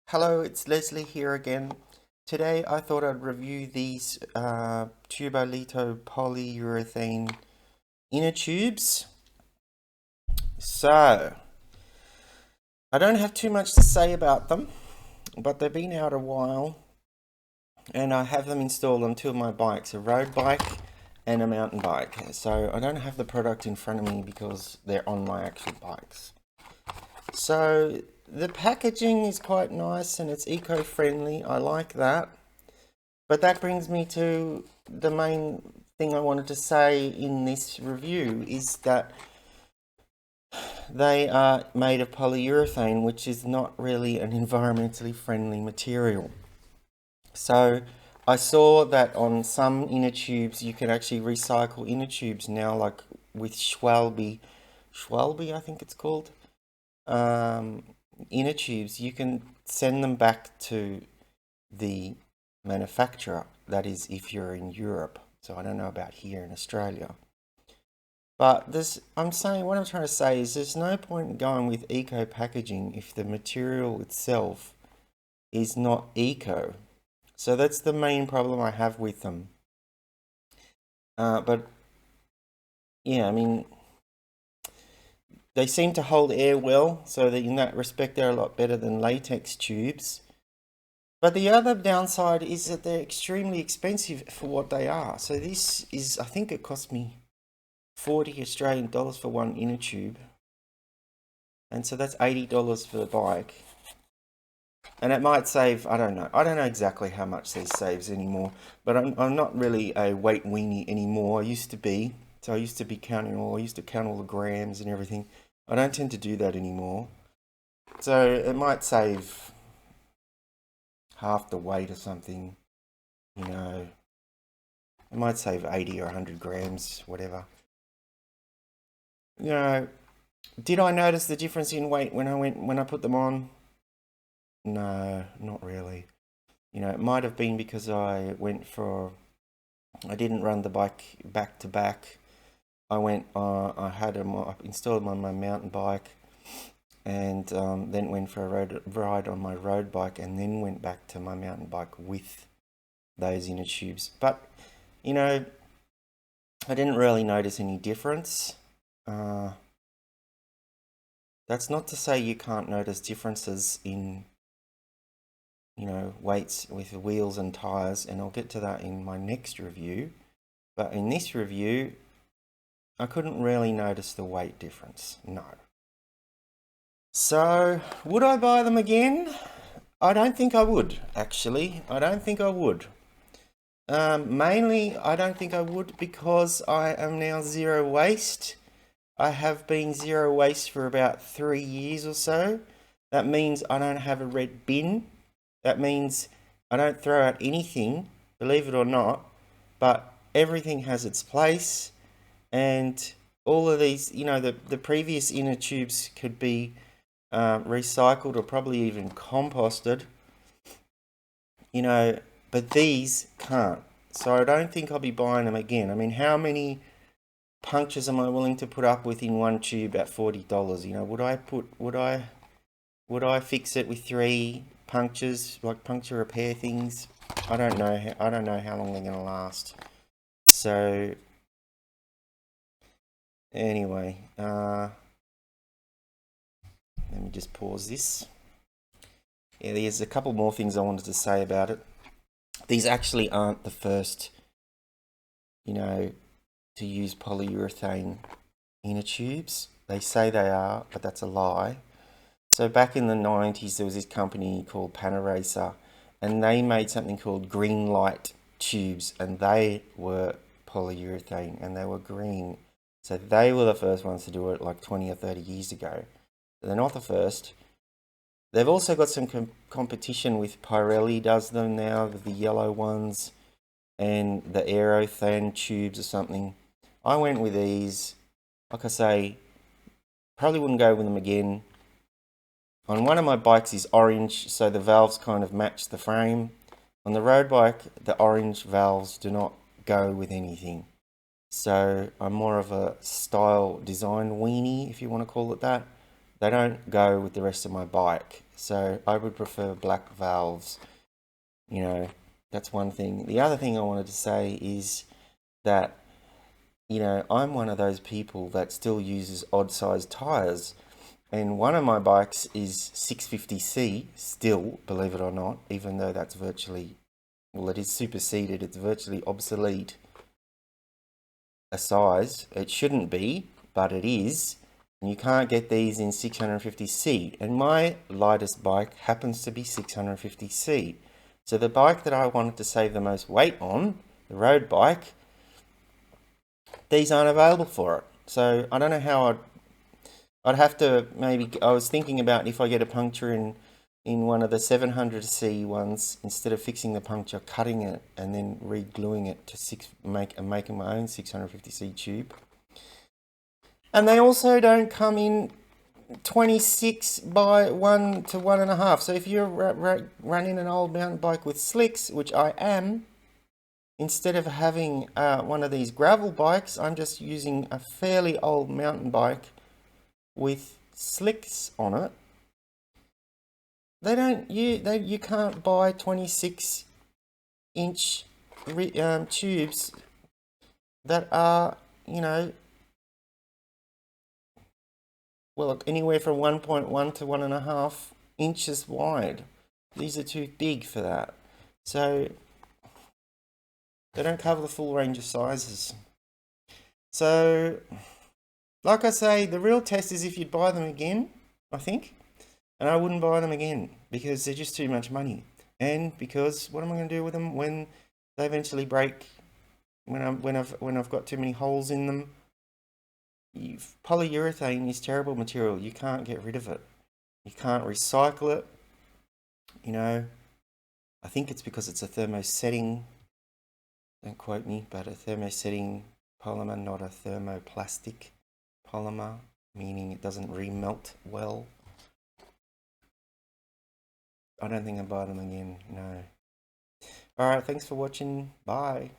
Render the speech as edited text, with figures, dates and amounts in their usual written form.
Hello, it's Leslie here again. Today I thought I'd review these Tubolito polyurethane inner tubes. So, I don't have too much to say about them, but they've been out a while and I have them installed on two of my bikes, a road bike and a mountain bike. So I don't have the product in front of me because they're on my actual bikes. So the packaging is quite nice and it's eco-friendly. I like that. But that brings me to the main thing I wanted to say in this review is that they are made of polyurethane, which is not really an environmentally friendly material. So I saw that on some inner tubes you can actually recycle inner tubes now, like with Schwalbe I think it's called, um, inner tubes. You can send them back to the manufacturer. That is, if you're in Europe. So I don't know about here in Australia. But what I'm trying to say is there's no point in going with eco packaging if the material itself is not eco. So that's the main problem I have with them. But yeah, I mean, they seem to hold air well, so that in that respect they're a lot better than latex tubes. But the other downside is that they're extremely expensive for what they are. So this is, I think it cost me 40 Australian dollars for one inner tube. And so that's $80 for the bike. And it might save, I don't know. I don't know exactly how much this saves anymore. But I'm not really a weight weenie anymore. I used to be. So I used to count all the grams and everything. I don't tend to do that anymore. So it might save half the weight or something. You know, it might save 80 or 100 grams, whatever. You know, did I notice the difference in weight when I put them on? No, not really. You know, it might have been because I didn't run the bike back to back. I installed them on my mountain bike, and then went for a ride on my road bike, and then went back to my mountain bike with those inner tubes. But you know, I didn't really notice any difference. Uh, that's not to say you can't notice differences in, you know, weights with wheels and tires, and I'll get to that in my next review. But in this review, I couldn't really notice the weight difference, no. So, would I buy them again? I don't think I would, actually. I don't think I would. Mainly, I don't think I would because I am now zero waste. I have been zero waste for about 3 years or so. That means I don't have a red bin. That means I don't throw out anything, believe it or not, but everything has its place. And all of these, you know, the previous inner tubes could be recycled or probably even composted, you know, but these can't. So I don't think I'll be buying them again. I mean, how many punctures am I willing to put up with in one tube at $40? You know, would I fix it with 3 punctures, like puncture repair things? I don't know. I don't know how long they're gonna last. So anyway, let me just pause this. Yeah, there's a couple more things I wanted to say about it. These actually aren't the first, you know, to use polyurethane inner tubes. They say they are, but that's a lie. So back in the 90s, there was this company called Panaracer, and they made something called green light tubes, and they were polyurethane, and they were green. So they were the first ones to do it like 20 or 30 years ago. They're not the first. They've also got some competition with Pirelli does them now, the yellow ones, and the Aerothan tubes or something. I went with these. Like I say, probably wouldn't go with them again. On one of my bikes is orange, so the valves kind of match the frame. On the road bike, the orange valves do not go with anything. So I'm more of a style design weenie, if you want to call it that. They don't go with the rest of my bike. So I would prefer black valves. You know, that's one thing. The other thing I wanted to say is that, you know, I'm one of those people that still uses odd sized tires. And one of my bikes is 650C still, believe it or not, even though that's virtually, well, it is superseded, it's virtually obsolete a size. It shouldn't be, but it is. And you can't get these in 650C. And my lightest bike happens to be 650C. So the bike that I wanted to save the most weight on, the road bike, these aren't available for it. So I don't know how I'd have to maybe, I was thinking about if I get a puncture in one of the 700C ones, instead of fixing the puncture, cutting it and then re-gluing it to making my own 650C tube. And they also don't come in 26 by 1 to 1.5. So if you're running an old mountain bike with slicks, which I am, instead of having one of these gravel bikes, I'm just using a fairly old mountain bike with slicks on it. You can't buy 26-inch tubes that are, you know, well, anywhere from 1.1 to 1.5 inches wide. These are too big for that. So they don't cover the full range of sizes. So, like I say, the real test is if you'd buy them again, I think. And I wouldn't buy them again because they're just too much money. And because what am I going to do with them when they eventually break? When I've got too many holes in them? Polyurethane is terrible material. You can't get rid of it. You can't recycle it. You know, I think it's because it's a thermosetting, don't quote me, but a thermosetting polymer, not a thermoplastic polymer, meaning it doesn't remelt well. I don't think I'll buy them again, no. Alright, thanks for watching. Bye.